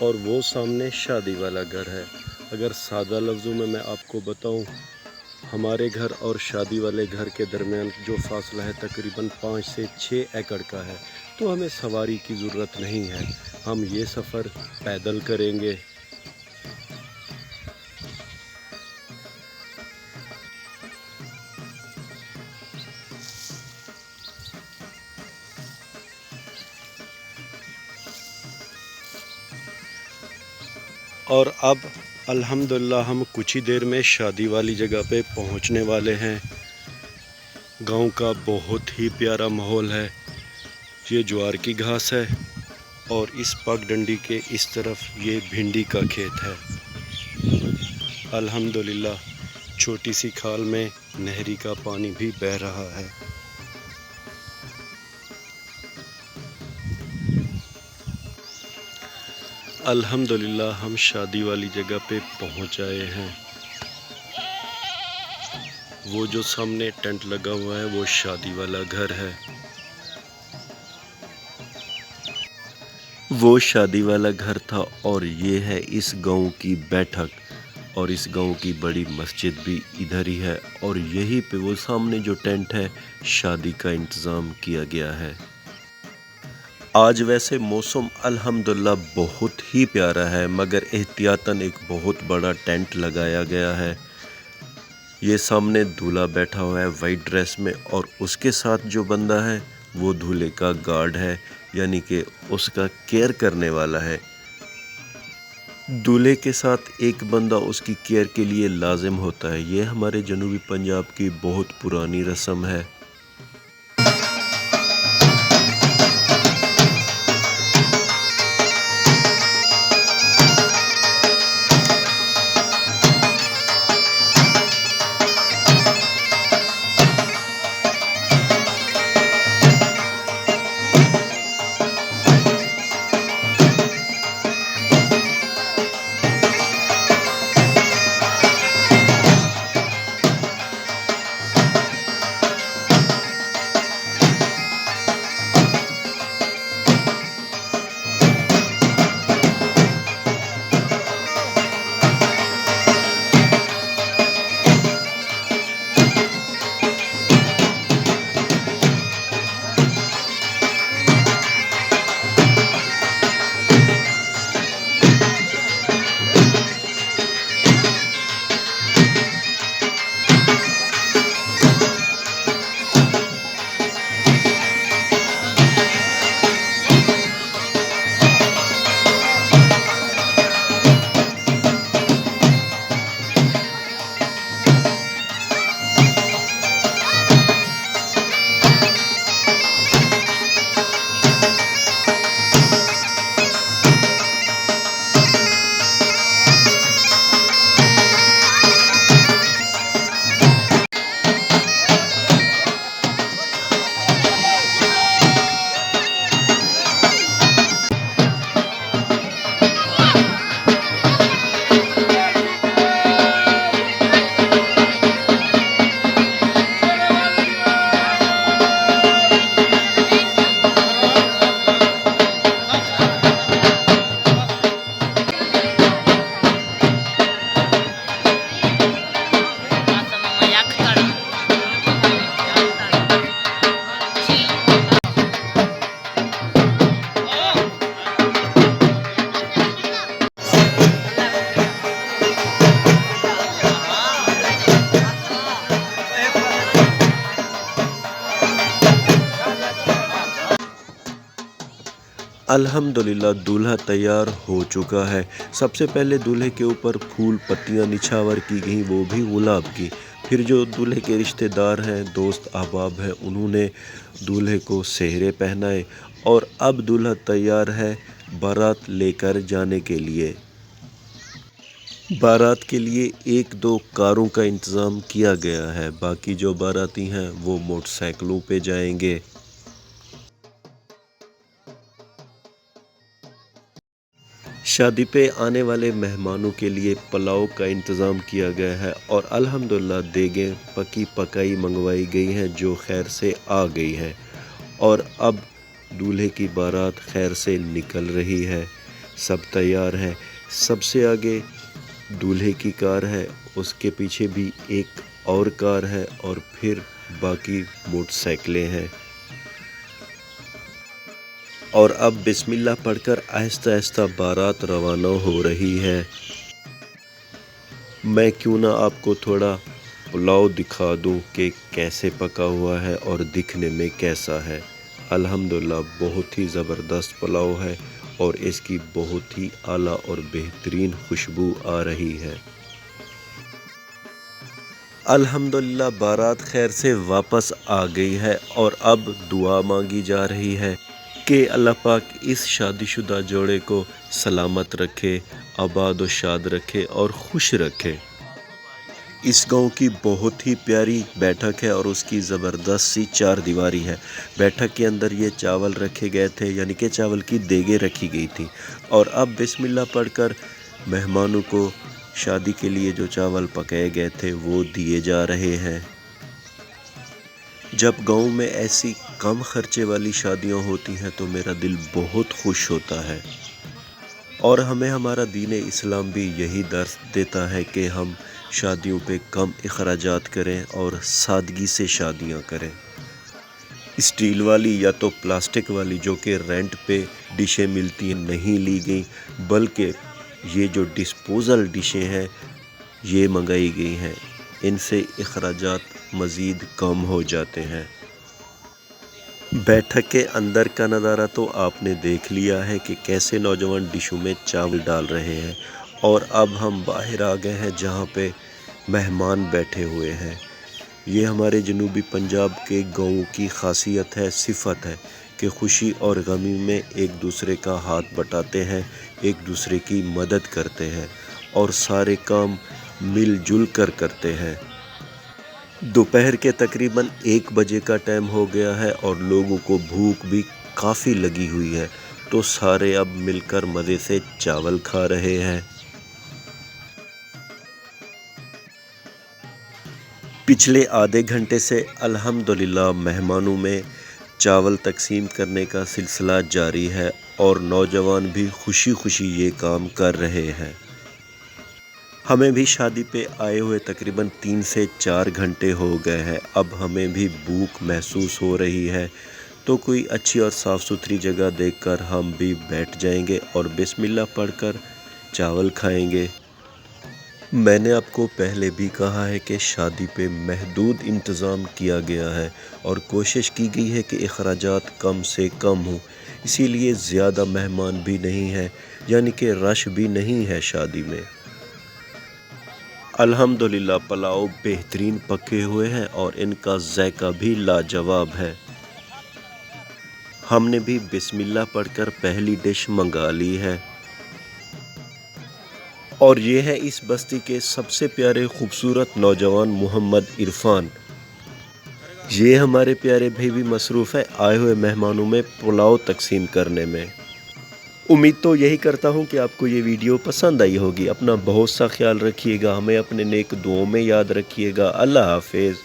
اور وہ سامنے شادی والا گھر ہے۔ اگر سادہ لفظوں میں آپ کو بتاؤں، ہمارے گھر اور شادی والے گھر کے درمیان جو فاصلہ ہے تقریباً 5 سے 6 ایکڑ کا ہے، تو ہمیں سواری کی ضرورت نہیں ہے، ہم یہ سفر پیدل کریں گے۔ اور اب الحمدللہ ہم کچھ ہی دیر میں شادی والی جگہ پہ پہنچنے والے ہیں۔ گاؤں کا بہت ہی پیارا ماحول ہے۔ یہ جوار کی گھاس ہے اور اس پگ ڈنڈی کے اس طرف یہ بھنڈی کا کھیت ہے۔ الحمدللہ چھوٹی سی کھال میں نہری کا پانی بھی بہہ رہا ہے۔ الحمدللہ ہم شادی والی جگہ پہ پہنچ آئے ہیں۔ وہ جو سامنے ٹینٹ لگا ہوا ہے وہ شادی والا گھر ہے۔ وہ شادی والا گھر تھا اور یہ ہے اس گاؤں کی بیٹھک، اور اس گاؤں کی بڑی مسجد بھی ادھر ہی ہے، اور یہی پہ وہ سامنے جو ٹینٹ ہے شادی کا انتظام کیا گیا ہے۔ آج ویسے موسم الحمدللہ بہت ہی پیارا ہے، مگر احتیاطاً ایک بہت بڑا ٹینٹ لگایا گیا ہے۔ یہ سامنے دولہا بیٹھا ہوا ہے وائٹ ڈریس میں، اور اس کے ساتھ جو بندہ ہے وہ دولہے کا گارڈ ہے، یعنی کہ اس کا کیئر کرنے والا ہے۔ دولہے کے ساتھ ایک بندہ اس کی کیئر کے لیے لازم ہوتا ہے۔ یہ ہمارے جنوبی پنجاب کی بہت پرانی رسم ہے۔ الحمدللہ دولہا تیار ہو چکا ہے۔ سب سے پہلے دولہے کے اوپر پھول پتیاں نچھاور کی گئیں، وہ بھی گلاب کی۔ پھر جو دولہے کے رشتہ دار ہیں، دوست احباب ہیں، انہوں نے دولہے کو سہرے پہنائے، اور اب دولہا تیار ہے بارات لے کر جانے کے لیے۔ بارات کے لیے 1-2 کاروں کا انتظام کیا گیا ہے، باقی جو باراتی ہیں وہ موٹر سائیکلوں پہ جائیں گے۔ شادی پہ آنے والے مہمانوں کے لیے پلاؤ کا انتظام کیا گیا ہے، اور الحمدللہ دیگیں پکی پکائی منگوائی گئی ہیں جو خیر سے آ گئی ہیں، اور اب دولہے کی بارات خیر سے نکل رہی ہے۔ سب تیار ہے. سب سے آگے دولہے کی کار ہے، اس کے پیچھے بھی ایک اور کار ہے اور پھر باقی موٹر سائیکلیں ہیں. اور اب بسم اللہ پڑھ کر آہستہ آہستہ بارات روانہ ہو رہی ہے. میں کیوں نہ آپ کو تھوڑا پلاؤ دکھا دوں کہ کیسے پکا ہوا ہے اور دکھنے میں کیسا ہے. الحمدللہ بہت ہی زبردست پلاؤ ہے اور اس کی بہت ہی اعلیٰ اور بہترین خوشبو آ رہی ہے. الحمدللہ بارات خیر سے واپس آ گئی ہے اور اب دعا مانگی جا رہی ہے کہ اللہ پاک اس شادی شدہ جوڑے کو سلامت رکھے، آباد و شاد رکھے اور خوش رکھے. اس گاؤں کی بہت ہی پیاری بیٹھک ہے اور اس کی زبردست سی 4 دیواری ہے. بیٹھک کے اندر یہ چاول رکھے گئے تھے، یعنی کہ چاول کی دیگیں رکھی گئی تھی اور اب بسم اللہ پڑھ کر مہمانوں کو شادی کے لیے جو چاول پکائے گئے تھے وہ دیے جا رہے ہیں. جب گاؤں میں ایسی کم خرچے والی شادیاں ہوتی ہیں تو میرا دل بہت خوش ہوتا ہے اور ہمیں ہمارا دین اسلام بھی یہی درس دیتا ہے کہ ہم شادیوں پہ کم اخراجات کریں اور سادگی سے شادیاں کریں. اسٹیل والی یا تو پلاسٹک والی جو کہ رینٹ پہ ڈشیں ملتی ہیں نہیں لی گئیں، بلکہ یہ جو ڈسپوزل ڈشیں ہیں یہ منگائی گئی ہیں. ان سے اخراجات مزید کم ہو جاتے ہیں. بیٹھک کے اندر کا نظارہ تو آپ نے دیکھ لیا ہے کہ کیسے نوجوان ڈشوں میں چاول ڈال رہے ہیں اور اب ہم باہر آ گئے ہیں جہاں پہ مہمان بیٹھے ہوئے ہیں. یہ ہمارے جنوبی پنجاب کے گاؤں کی خاصیت ہے، صفت ہے کہ خوشی اور غمی میں ایک دوسرے کا ہاتھ بٹاتے ہیں، ایک دوسرے کی مدد کرتے ہیں اور سارے کام مل جل کر کرتے ہیں. دوپہر کے تقریباً 1 بجے کا ٹائم ہو گیا ہے اور لوگوں کو بھوک بھی کافی لگی ہوئی ہے تو سارے اب مل کر مزے سے چاول کھا رہے ہیں. پچھلے آدھے گھنٹے سے الحمدللہ مہمانوں میں چاول تقسیم کرنے کا سلسلہ جاری ہے اور نوجوان بھی خوشی خوشی یہ کام کر رہے ہیں. ہمیں بھی شادی پہ آئے ہوئے تقریباً 3 سے 4 گھنٹے ہو گئے ہیں. اب ہمیں بھی بھوک محسوس ہو رہی ہے تو کوئی اچھی اور صاف ستھری جگہ دیکھ کر ہم بھی بیٹھ جائیں گے اور بسم اللہ پڑھ کر چاول کھائیں گے. میں نے آپ کو پہلے بھی کہا ہے کہ شادی پہ محدود انتظام کیا گیا ہے اور کوشش کی گئی ہے کہ اخراجات کم سے کم ہوں. اسی لیے زیادہ مہمان بھی نہیں ہیں، یعنی کہ رش بھی نہیں ہے شادی میں. الحمدللہ پلاؤ بہترین پکے ہوئے ہیں اور ان کا ذائقہ بھی لاجواب ہے. ہم نے بھی بسم اللہ پڑھ کر پہلی ڈش منگا لی ہے اور یہ ہے اس بستی کے سب سے پیارے خوبصورت نوجوان محمد عرفان. یہ ہمارے پیارے بھائی بھی مصروف ہیں آئے ہوئے مہمانوں میں پلاؤ تقسیم کرنے میں. امید تو یہی کرتا ہوں کہ آپ کو یہ ویڈیو پسند آئی ہوگی. اپنا بہت سا خیال رکھیے گا، ہمیں اپنے نیک دعاؤں میں یاد رکھیے گا. اللہ حافظ.